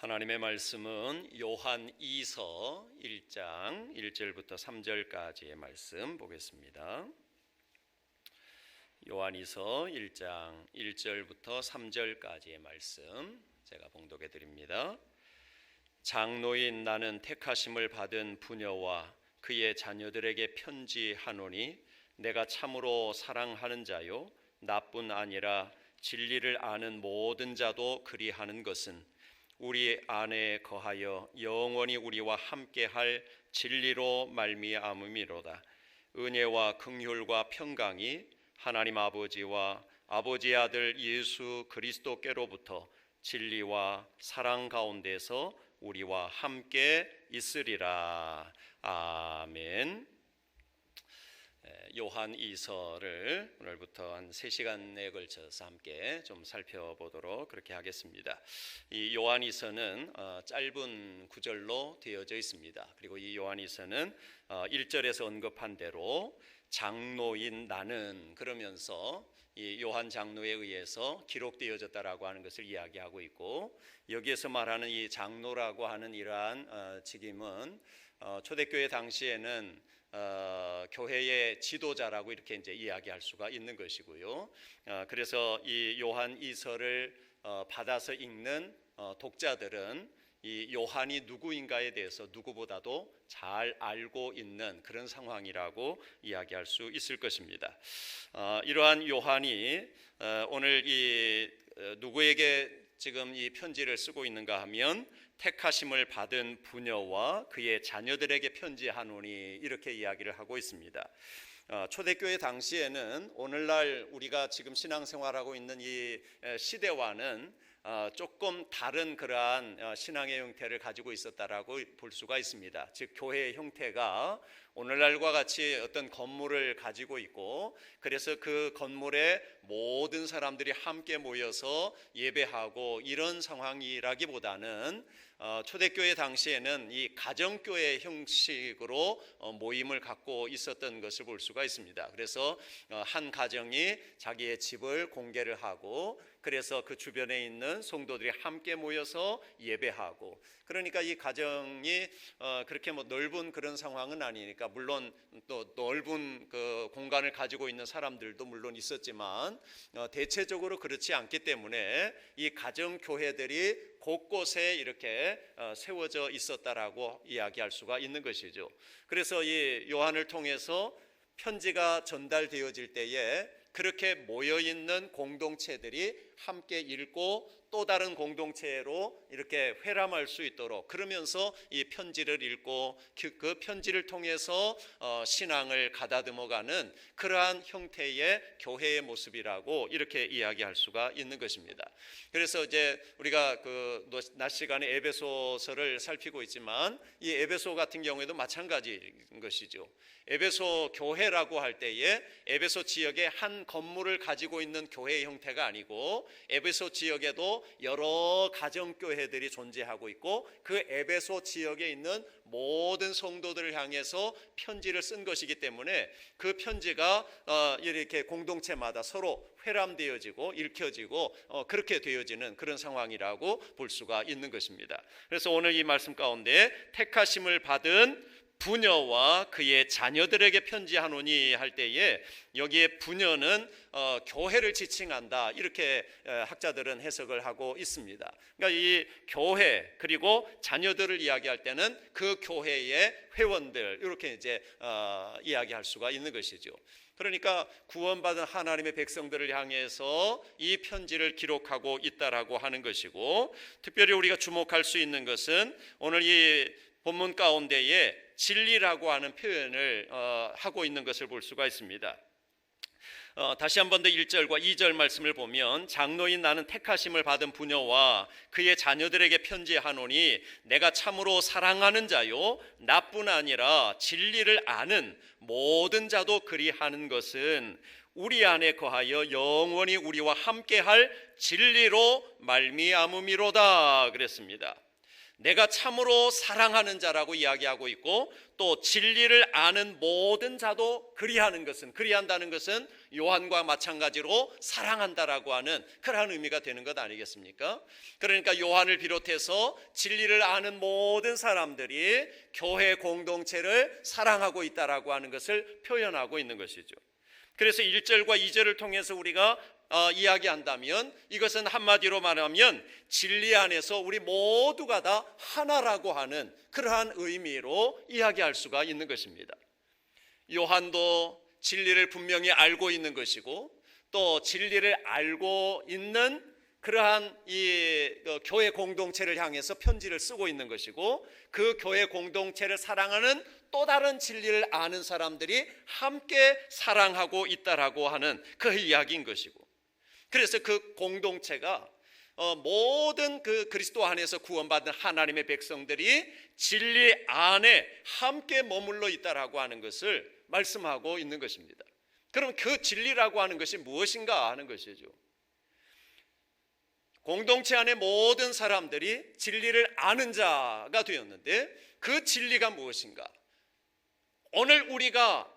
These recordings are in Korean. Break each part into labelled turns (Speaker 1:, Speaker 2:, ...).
Speaker 1: 하나님의 말씀은 요한 2서 1장 1절부터 3절까지의 말씀 보겠습니다. 요한 2서 1장 1절부터 3절까지의 말씀 제가 봉독해 드립니다. 장로인 나는 택하심을 받은 부녀와 그의 자녀들에게 편지하노니 내가 참으로 사랑하는 자요 나뿐 아니라 진리를 아는 모든 자도 그리하는 것은 우리 안에 거하여 영원히 우리와 함께할 진리로 말미암음이로다. 은혜와 긍휼과 평강이 하나님 아버지와 아버지의 아들 예수 그리스도께로부터 진리와 사랑 가운데서 우리와 함께 있으리라. 아멘. 요한 2서를 오늘부터 한 3시간에 걸쳐서 함께 좀 살펴보도록 그렇게 하겠습니다. 이 요한 2서는 짧은 구절로 되어져 있습니다. 그리고 이 요한 2서는 1절에서 언급한 대로 장로인 나는 그러면서 이 요한 장로에 의해서 기록되어졌다라고 하는 것을 이야기하고 있고, 여기에서 말하는 이 장로라고 하는 이러한 직임은 초대교회 당시에는 교회의 지도자라고 이렇게 이제 이야기할 수가 있는 것이고요. 그래서 이 요한 2서를 받아서 읽는 독자들은 이 요한이 누구인가에 대해서 누구보다도 잘 알고 있는 그런 상황이라고 이야기할 수 있을 것입니다. 이러한 요한이 오늘 이 누구에게 지금 이 편지를 쓰고 있는가 하면 택하심을 받은 부녀와 그의 자녀들에게 편지하노니 이렇게 이야기를 하고 있습니다. 초대교회 당시에는 오늘날 우리가 지금 신앙생활하고 있는 이 시대와는 조금 다른 그러한 신앙의 형태를 가지고 있었다라고 볼 수가 있습니다. 즉 교회의 형태가 오늘날과 같이 어떤 건물을 가지고 있고, 그래서 그 건물에 모든 사람들이 함께 모여서 예배하고 이런 상황이라기보다는 초대교회 당시에는 이 가정교회 형식으로 모임을 갖고 있었던 것을 볼 수가 있습니다. 그래서 한 가정이 자기의 집을 공개를 하고, 그래서 그 주변에 있는 성도들이 함께 모여서 예배하고, 그러니까 이 가정이 그렇게 뭐 넓은 그런 상황은 아니니까, 물론 또 넓은 그 공간을 가지고 있는 사람들도 물론 있었지만 대체적으로 그렇지 않기 때문에 이 가정 교회들이 곳곳에 이렇게 세워져 있었다라고 이야기할 수가 있는 것이죠. 그래서 이 요한을 통해서 편지가 전달되어질 때에 그렇게 모여있는 공동체들이 함께 읽고 또 다른 공동체로 이렇게 회람할 수 있도록, 그러면서 이 편지를 읽고 그 편지를 통해서 신앙을 가다듬어가는 그러한 형태의 교회의 모습이라고 이렇게 이야기할 수가 있는 것입니다. 그래서 이제 우리가 그 낮 시간에 에베소서를 살피고 있지만 이 에베소 같은 경우에도 마찬가지인 것이죠. 에베소 교회라고 할 때에 에베소 지역에 한 건물을 가지고 있는 교회의 형태가 아니고, 에베소 지역에도 여러 가정교회들이 존재하고 있고, 그 에베소 지역에 있는 모든 성도들을 향해서 편지를 쓴 것이기 때문에 그 편지가 이렇게 공동체마다 서로 회람되어지고 읽혀지고 그렇게 되어지는 그런 상황이라고 볼 수가 있는 것입니다. 그래서 오늘 이 말씀 가운데 택하심을 받은 부녀와 그의 자녀들에게 편지하노니 할 때에 여기에 부녀는 교회를 지칭한다, 이렇게 학자들은 해석을 하고 있습니다. 그러니까 이 교회 그리고 자녀들을 이야기할 때는 그 교회의 회원들, 이렇게 이제 이야기할 수가 있는 것이죠. 그러니까 구원받은 하나님의 백성들을 향해서 이 편지를 기록하고 있다라고 하는 것이고, 특별히 우리가 주목할 수 있는 것은 오늘 이 본문 가운데에 진리라고 하는 표현을 하고 있는 것을 볼 수가 있습니다. 다시 한 번 더 1절과 2절 말씀을 보면, 장로인 나는 택하심을 받은 부녀와 그의 자녀들에게 편지하노니 내가 참으로 사랑하는 자요 나뿐 아니라 진리를 아는 모든 자도 그리하는 것은 우리 안에 거하여 영원히 우리와 함께할 진리로 말미암음이로다 그랬습니다. 내가 참으로 사랑하는 자라고 이야기하고 있고, 또 진리를 아는 모든 자도 그리한다는 것은 요한과 마찬가지로 사랑한다라고 하는 그러한 의미가 되는 것 아니겠습니까? 그러니까 요한을 비롯해서 진리를 아는 모든 사람들이 교회 공동체를 사랑하고 있다라고 하는 것을 표현하고 있는 것이죠. 그래서 1절과 2절을 통해서 우리가 이야기한다면, 이것은 한마디로 말하면 진리 안에서 우리 모두가 다 하나라고 하는 그러한 의미로 이야기할 수가 있는 것입니다. 요한도 진리를 분명히 알고 있는 것이고, 또 진리를 알고 있는 그러한 이 교회 공동체를 향해서 편지를 쓰고 있는 것이고, 그 교회 공동체를 사랑하는 또 다른 진리를 아는 사람들이 함께 사랑하고 있다라고 하는 그 이야기인 것이고, 그래서 그 공동체가 모든 그 그리스도 안에서 구원받은 하나님의 백성들이 진리 안에 함께 머물러 있다라고 하는 것을 말씀하고 있는 것입니다. 그럼 그 진리라고 하는 것이 무엇인가 하는 것이죠. 공동체 안에 모든 사람들이 진리를 아는 자가 되었는데, 그 진리가 무엇인가? 오늘 우리가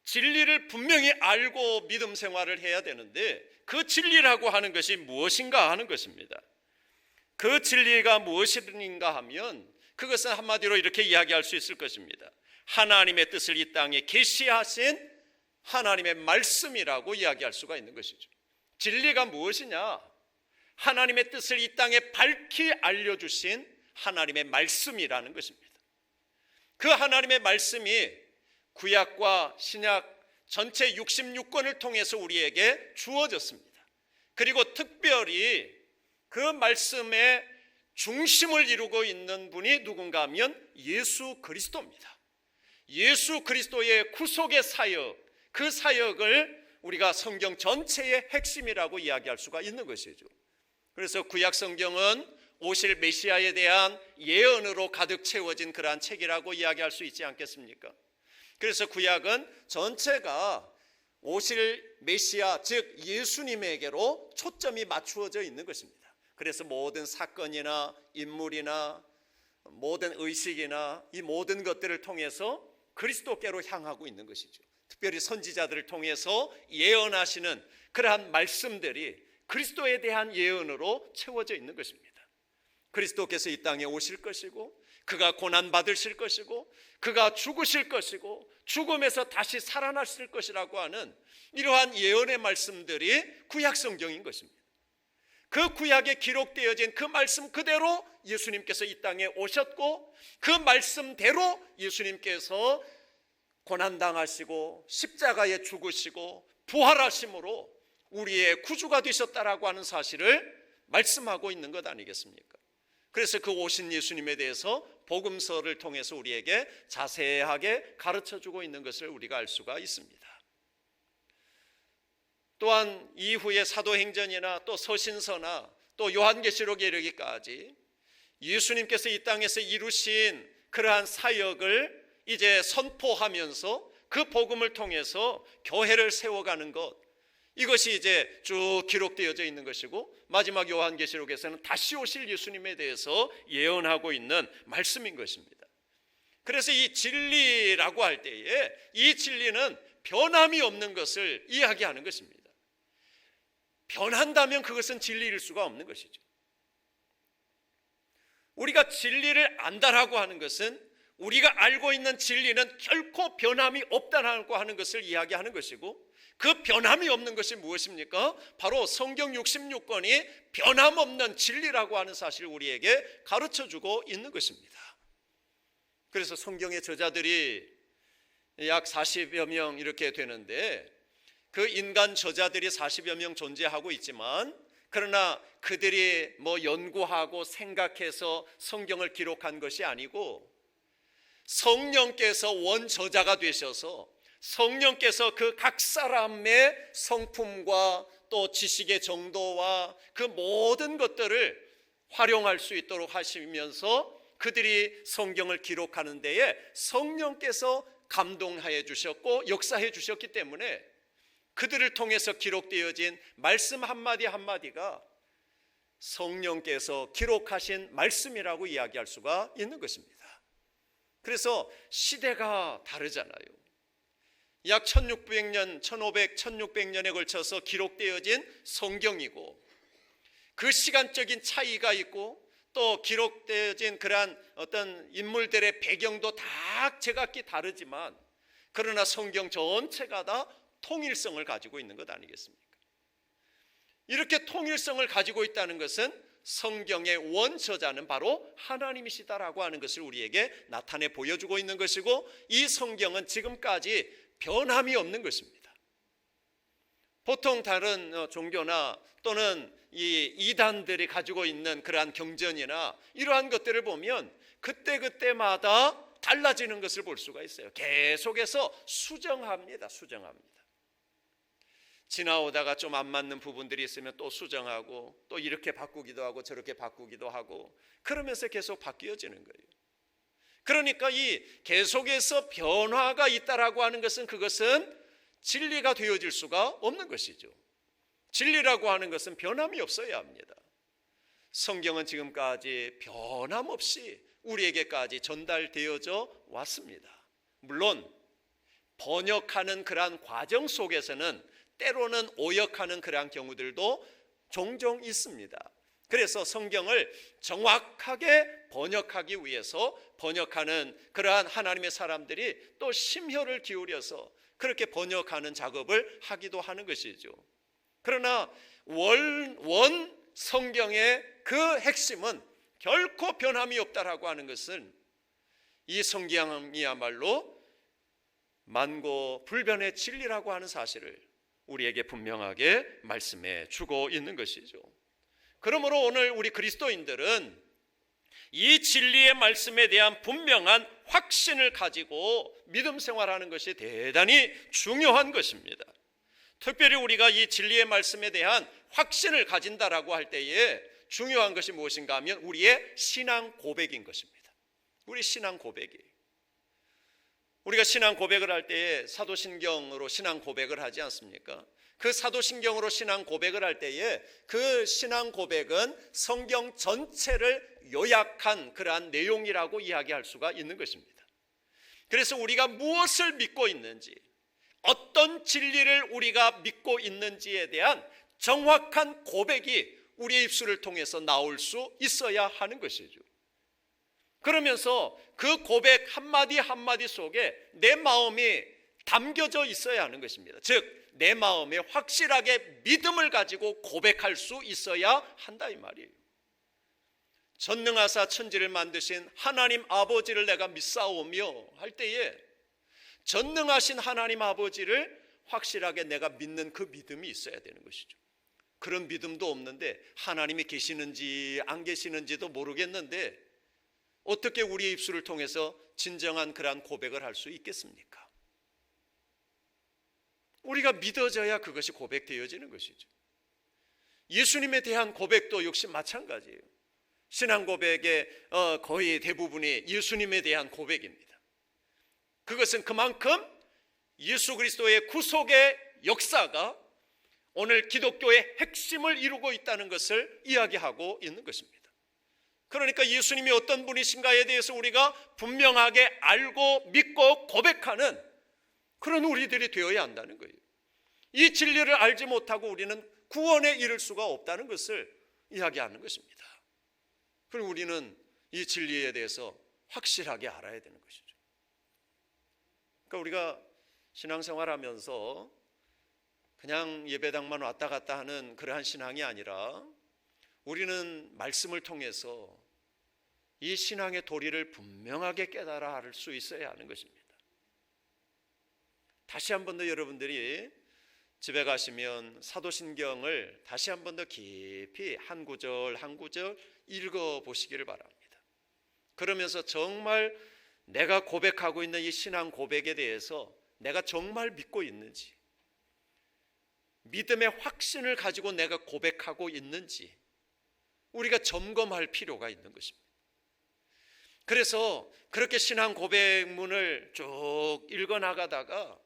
Speaker 1: 진리를 분명히 알고 믿음 생활을 해야 되는데, 그 진리라고 하는 것이 무엇인가 하는 것입니다. 그 진리가 무엇인가 하면, 그것은 한마디로 이렇게 이야기할 수 있을 것입니다. 하나님의 뜻을 이 땅에 계시하신 하나님의 말씀이라고 이야기할 수가 있는 것이죠. 진리가 무엇이냐? 하나님의 뜻을 이 땅에 밝히 알려주신 하나님의 말씀이라는 것입니다. 그 하나님의 말씀이 구약과 신약 전체 66권을 통해서 우리에게 주어졌습니다. 그리고 특별히 그 말씀의 중심을 이루고 있는 분이 누군가 하면 예수 그리스도입니다. 예수 그리스도의 구속의 사역, 그 사역을 우리가 성경 전체의 핵심이라고 이야기할 수가 있는 것이죠. 그래서 구약 성경은 오실 메시아에 대한 예언으로 가득 채워진 그러한 책이라고 이야기할 수 있지 않겠습니까? 그래서 구약은 전체가 오실 메시아, 즉 예수님에게로 초점이 맞추어져 있는 것입니다. 그래서 모든 사건이나 인물이나 모든 의식이나 이 모든 것들을 통해서 그리스도께로 향하고 있는 것이죠. 특별히 선지자들을 통해서 예언하시는 그러한 말씀들이 그리스도에 대한 예언으로 채워져 있는 것입니다. 그리스도께서 이 땅에 오실 것이고, 그가 고난받으실 것이고, 그가 죽으실 것이고, 죽음에서 다시 살아나실 것이라고 하는 이러한 예언의 말씀들이 구약 성경인 것입니다. 그 구약에 기록되어진 그 말씀 그대로 예수님께서 이 땅에 오셨고, 그 말씀대로 예수님께서 고난당하시고 십자가에 죽으시고 부활하심으로 우리의 구주가 되셨다라고 하는 사실을 말씀하고 있는 것 아니겠습니까? 그래서 그 오신 예수님에 대해서 복음서를 통해서 우리에게 자세하게 가르쳐주고 있는 것을 우리가 알 수가 있습니다. 또한 이후에 사도행전이나 또 서신서나 또 요한계시록에 이르기까지 예수님께서 이 땅에서 이루신 그러한 사역을 이제 선포하면서 그 복음을 통해서 교회를 세워가는 것, 이것이 이제 쭉 기록되어져 있는 것이고, 마지막 요한계시록에서는 다시 오실 예수님에 대해서 예언하고 있는 말씀인 것입니다. 그래서 이 진리라고 할 때에 이 진리는 변함이 없는 것을 이야기하는 것입니다. 변한다면 그것은 진리일 수가 없는 것이죠. 우리가 진리를 안다라고 하는 것은 우리가 알고 있는 진리는 결코 변함이 없다라고 하는 것을 이야기하는 것이고, 그 변함이 없는 것이 무엇입니까? 바로 성경 66권이 변함없는 진리라고 하는 사실을 우리에게 가르쳐주고 있는 것입니다. 그래서 성경의 저자들이 약 40여 명 이렇게 되는데, 그 인간 저자들이 40여 명 존재하고 있지만, 그러나 그들이 연구하고 생각해서 성경을 기록한 것이 아니고, 성령께서 원저자가 되셔서 성령께서 그 각 사람의 성품과 또 지식의 정도와 그 모든 것들을 활용할 수 있도록 하시면서 그들이 성경을 기록하는 데에 성령께서 감동하여 주셨고 역사해 주셨기 때문에 그들을 통해서 기록되어진 말씀 한마디 한마디가 성령께서 기록하신 말씀이라고 이야기할 수가 있는 것입니다. 그래서 시대가 다르잖아요. 약 1600년, 1500, 1600년에 걸쳐서 기록되어진 성경이고 그 시간적인 차이가 있고 또 기록되어진 그러한 어떤 인물들의 배경도 다 제각기 다르지만 그러나 성경 전체가 다 통일성을 가지고 있는 것 아니겠습니까? 이렇게 통일성을 가지고 있다는 것은 성경의 원저자는 바로 하나님이시다라고 하는 것을 우리에게 나타내 보여주고 있는 것이고 이 성경은 지금까지 변함이 없는 것입니다. 보통 다른 종교나 또는 이 이단들이 가지고 있는 그러한 경전이나 이러한 것들을 보면 그때마다 달라지는 것을 볼 수가 있어요. 계속해서 수정합니다. 지나오다가 좀 안 맞는 부분들이 있으면 또 수정하고 또 이렇게 바꾸기도 하고 저렇게 바꾸기도 하고 그러면서 계속 바뀌어지는 거예요. 그러니까 이 계속해서 변화가 있다라고 하는 것은 그것은 진리가 되어질 수가 없는 것이죠. 진리라고 하는 것은 변함이 없어야 합니다. 성경은 지금까지 변함없이 우리에게까지 전달되어져 왔습니다. 물론 번역하는 그러한 과정 속에서는 때로는 오역하는 그러한 경우들도 종종 있습니다. 그래서 성경을 정확하게 번역하기 위해서 번역하는 그러한 하나님의 사람들이 또 심혈을 기울여서 그렇게 번역하는 작업을 하기도 하는 것이죠. 그러나 원 성경의 그 핵심은 결코 변함이 없다라고 하는 것은 이 성경이야말로 만고 불변의 진리라고 하는 사실을 우리에게 분명하게 말씀해 주고 있는 것이죠. 그러므로 오늘 우리 그리스도인들은 이 진리의 말씀에 대한 분명한 확신을 가지고 믿음 생활하는 것이 대단히 중요한 것입니다. 특별히 우리가 이 진리의 말씀에 대한 확신을 가진다라고 할 때에 중요한 것이 무엇인가 하면 우리의 신앙 고백인 것입니다. 우리 신앙 고백이. 우리가 신앙 고백을 할 때에 사도신경으로 신앙 고백을 하지 않습니까? 그 사도신경으로 신앙 고백을 할 때에 그 신앙 고백은 성경 전체를 요약한 그러한 내용이라고 이야기할 수가 있는 것입니다. 그래서 우리가 무엇을 믿고 있는지, 어떤 진리를 우리가 믿고 있는지에 대한 정확한 고백이 우리의 입술을 통해서 나올 수 있어야 하는 것이죠. 그러면서 그 고백 한마디 한마디 속에 내 마음이 담겨져 있어야 하는 것입니다. 즉 내 마음에 확실하게 믿음을 가지고 고백할 수 있어야 한다 이 말이에요. 전능하사 천지를 만드신 하나님 아버지를 내가 믿사오며 할 때에 전능하신 하나님 아버지를 확실하게 내가 믿는 그 믿음이 있어야 되는 것이죠. 그런 믿음도 없는데 하나님이 계시는지 안 계시는지도 모르겠는데 어떻게 우리의 입술을 통해서 진정한 그러한 고백을 할 수 있겠습니까? 우리가 믿어져야 그것이 고백되어지는 것이죠. 예수님에 대한 고백도 역시 마찬가지예요. 신앙 고백의 거의 대부분이 예수님에 대한 고백입니다. 그것은 그만큼 예수 그리스도의 구속의 역사가 오늘 기독교의 핵심을 이루고 있다는 것을 이야기하고 있는 것입니다. 그러니까 예수님이 어떤 분이신가에 대해서 우리가 분명하게 알고 믿고 고백하는 그런 우리들이 되어야 한다는 거예요. 이 진리를 알지 못하고 우리는 구원에 이를 수가 없다는 것을 이야기하는 것입니다. 그리고 우리는 이 진리에 대해서 확실하게 알아야 되는 것이죠. 그러니까 우리가 신앙생활하면서 그냥 예배당만 왔다 갔다 하는 그러한 신앙이 아니라 우리는 말씀을 통해서 이 신앙의 도리를 분명하게 깨달아 알 수 있어야 하는 것입니다. 다시 한 번 더 여러분들이 집에 가시면 사도신경을 다시 한 번 더 깊이 한 구절 한 구절 읽어보시기를 바랍니다. 그러면서 정말 내가 고백하고 있는 이 신앙 고백에 대해서 내가 정말 믿고 있는지, 믿음의 확신을 가지고 내가 고백하고 있는지 우리가 점검할 필요가 있는 것입니다. 그래서 그렇게 신앙 고백문을 쭉 읽어나가다가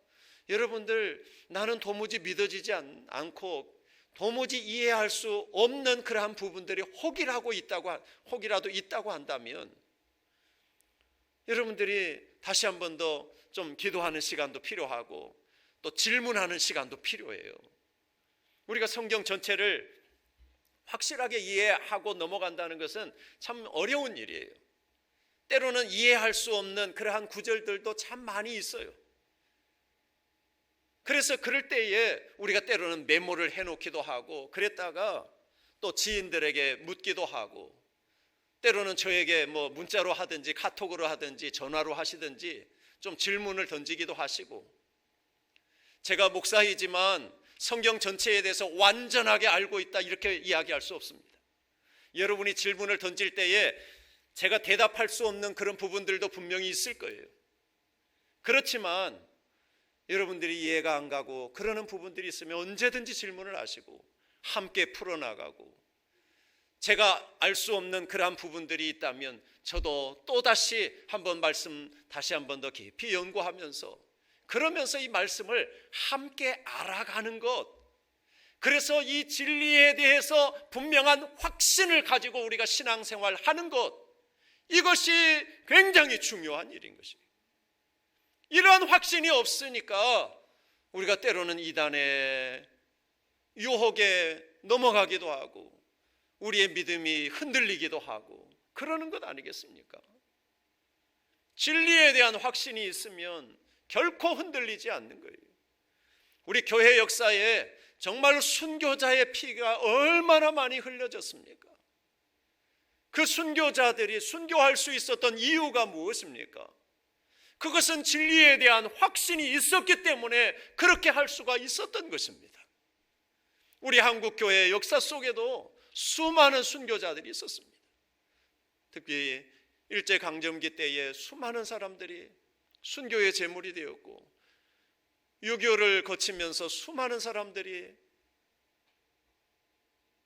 Speaker 1: 여러분들 나는 도무지 믿어지지 않고 도무지 이해할 수 없는 그러한 부분들이 혹이라도 있다고 한다면 여러분들이 다시 한 번 더 좀 기도하는 시간도 필요하고 또 질문하는 시간도 필요해요. 우리가 성경 전체를 확실하게 이해하고 넘어간다는 것은 참 어려운 일이에요. 때로는 이해할 수 없는 그러한 구절들도 참 많이 있어요. 그래서 그럴 때에 우리가 때로는 메모를 해놓기도 하고 그랬다가 또 지인들에게 묻기도 하고 때로는 저에게 뭐 문자로 하든지 카톡으로 하든지 전화로 하시든지 좀 질문을 던지기도 하시고, 제가 목사이지만 성경 전체에 대해서 완전하게 알고 있다 이렇게 이야기할 수 없습니다. 여러분이 질문을 던질 때에 제가 대답할 수 없는 그런 부분들도 분명히 있을 거예요. 그렇지만 여러분들이 이해가 안 가고 그러는 부분들이 있으면 언제든지 질문을 하시고 함께 풀어나가고, 제가 알 수 없는 그러한 부분들이 있다면 저도 또다시 한번 말씀 다시 한 번 더 깊이 연구하면서 그러면서 이 말씀을 함께 알아가는 것, 그래서 이 진리에 대해서 분명한 확신을 가지고 우리가 신앙생활하는 것, 이것이 굉장히 중요한 일인 것입니다. 이러한 확신이 없으니까 우리가 때로는 이단의 유혹에 넘어가기도 하고 우리의 믿음이 흔들리기도 하고 그러는 것 아니겠습니까? 진리에 대한 확신이 있으면 결코 흔들리지 않는 거예요. 우리 교회 역사에 정말 순교자의 피가 얼마나 많이 흘려졌습니까? 그 순교자들이 순교할 수 있었던 이유가 무엇입니까? 그것은 진리에 대한 확신이 있었기 때문에 그렇게 할 수가 있었던 것입니다. 우리 한국교회 역사 속에도 수많은 순교자들이 있었습니다. 특히 일제강점기 때에 수많은 사람들이 순교의 제물이 되었고 6.25를 거치면서 수많은 사람들이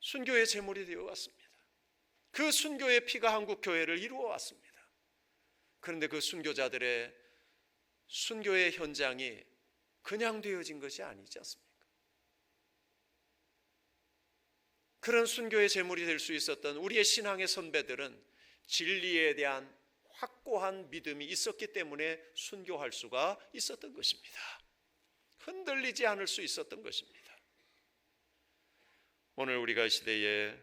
Speaker 1: 순교의 제물이 되어 왔습니다. 그 순교의 피가 한국교회를 이루어 왔습니다. 그런데 그 순교자들의 순교의 현장이 그냥 되어진 것이 아니지 않습니까? 그런 순교의 제물이 될 수 있었던 우리의 신앙의 선배들은 진리에 대한 확고한 믿음이 있었기 때문에 순교할 수가 있었던 것입니다. 흔들리지 않을 수 있었던 것입니다. 오늘 우리가 이 시대에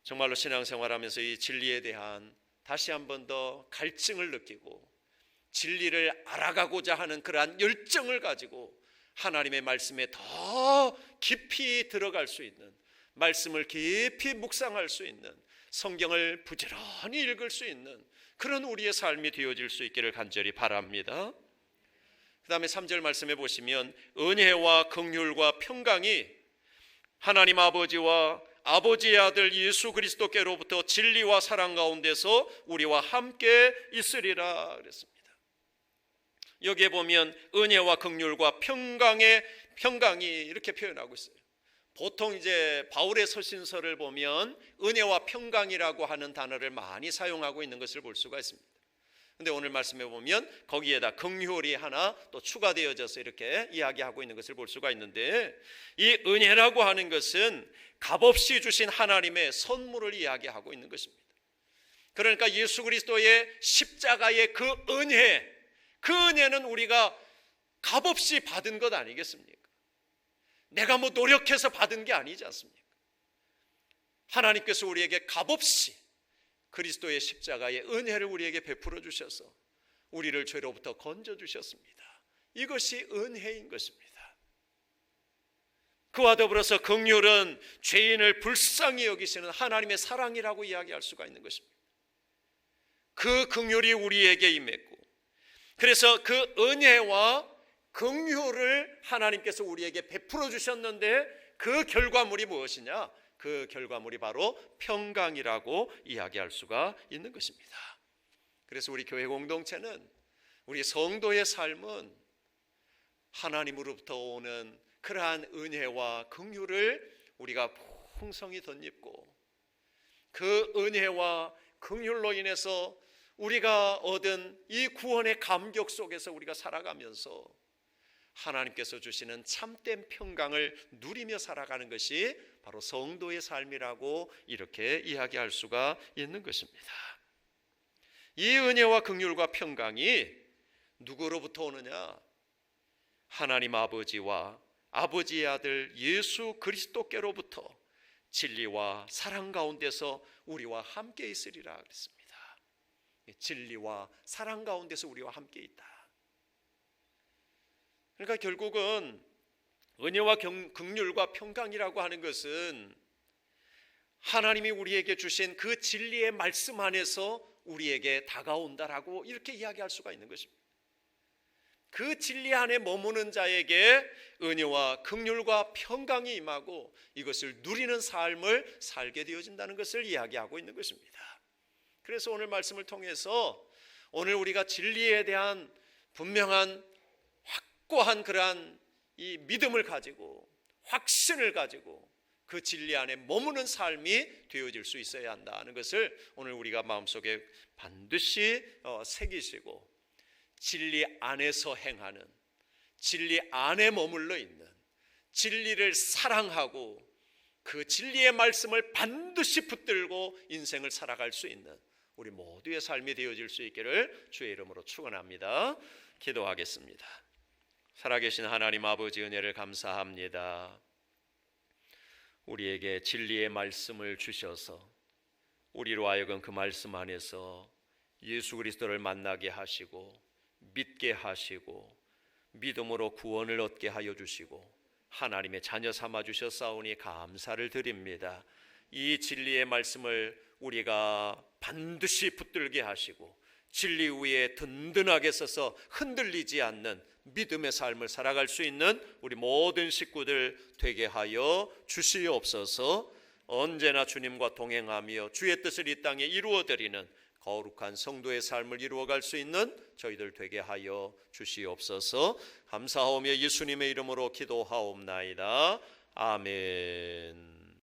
Speaker 1: 정말로 신앙생활하면서 이 진리에 대한 다시 한 번 더 갈증을 느끼고 진리를 알아가고자 하는 그러한 열정을 가지고 하나님의 말씀에 더 깊이 들어갈 수 있는, 말씀을 깊이 묵상할 수 있는, 성경을 부지런히 읽을 수 있는 그런 우리의 삶이 되어질 수 있기를 간절히 바랍니다. 그 다음에 3절 말씀해 보시면 은혜와 긍휼과 평강이 하나님 아버지와 아버지의 아들 예수 그리스도께로부터 진리와 사랑 가운데서 우리와 함께 있으리라 그랬습니다. 여기에 보면 은혜와 긍휼과 평강이 이렇게 표현하고 있어요. 보통 이제 바울의 서신서를 보면 은혜와 평강이라고 하는 단어를 많이 사용하고 있는 것을 볼 수가 있습니다. 근데 오늘 말씀해 보면 거기에다 긍휼이 하나 또 추가되어져서 이렇게 이야기하고 있는 것을 볼 수가 있는데, 이 은혜라고 하는 것은 값없이 주신 하나님의 선물을 이야기하고 있는 것입니다. 그러니까 예수 그리스도의 십자가의 그 은혜는 우리가 값없이 받은 것 아니겠습니까? 내가 뭐 노력해서 받은 게 아니지 않습니까? 하나님께서 우리에게 값없이 그리스도의 십자가의 은혜를 우리에게 베풀어 주셔서 우리를 죄로부터 건져 주셨습니다. 이것이 은혜인 것입니다. 그와 더불어서 긍휼은 죄인을 불쌍히 여기시는 하나님의 사랑이라고 이야기할 수가 있는 것입니다. 그 긍휼이 우리에게 임했고, 그래서 그 은혜와 긍휼을 하나님께서 우리에게 베풀어 주셨는데 그 결과물이 무엇이냐? 그 결과물이 바로 평강이라고 이야기할 수가 있는 것입니다. 그래서 우리 교회 공동체는, 우리 성도의 삶은 하나님으로부터 오는 그러한 은혜와 긍휼을 우리가 풍성히 덧입고 그 은혜와 긍휼로 인해서 우리가 얻은 이 구원의 감격 속에서 우리가 살아가면서 하나님께서 주시는 참된 평강을 누리며 살아가는 것이 바로 성도의 삶이라고 이렇게 이야기할 수가 있는 것입니다. 이 은혜와 긍휼과 평강이 누구로부터 오느냐? 하나님 아버지와 아버지의 아들 예수 그리스도께로부터 진리와 사랑 가운데서 우리와 함께 있으리라 그랬습니다. 진리와 사랑 가운데서 우리와 함께 있다. 그러니까 결국은 은혜와 긍휼과 평강이라고 하는 것은 하나님이 우리에게 주신 그 진리의 말씀 안에서 우리에게 다가온다라고 이렇게 이야기할 수가 있는 것입니다. 그 진리 안에 머무는 자에게 은혜와 긍휼과 평강이 임하고 이것을 누리는 삶을 살게 되어진다는 것을 이야기하고 있는 것입니다. 그래서 오늘 말씀을 통해서 오늘 우리가 진리에 대한 분명한 확고한 그러한 이 믿음을 가지고 확신을 가지고 그 진리 안에 머무는 삶이 되어질 수 있어야 한다는 것을 오늘 우리가 마음속에 반드시 새기시고 진리 안에서 행하는, 진리 안에 머물러 있는, 진리를 사랑하고 그 진리의 말씀을 반드시 붙들고 인생을 살아갈 수 있는 우리 모두의 삶이 되어질 수 있기를 주의 이름으로 축원합니다. 기도하겠습니다. 살아계신 하나님 아버지 은혜를 감사합니다. 우리에게 진리의 말씀을 주셔서 우리로 하여금 그 말씀 안에서 예수 그리스도를 만나게 하시고 믿게 하시고 믿음으로 구원을 얻게 하여 주시고 하나님의 자녀 삼아 주셨사오니 감사를 드립니다. 이 진리의 말씀을 우리가 반드시 붙들게 하시고 진리 위에 든든하게 서서 흔들리지 않는 믿음의 삶을 살아갈 수 있는 우리 모든 식구들 되게 하여 주시옵소서. 언제나 주님과 동행하며 주의 뜻을 이 땅에 이루어드리는 거룩한 성도의 삶을 이루어갈 수 있는 저희들 되게 하여 주시옵소서. 감사하오며 예수님의 이름으로 기도하옵나이다. 아멘.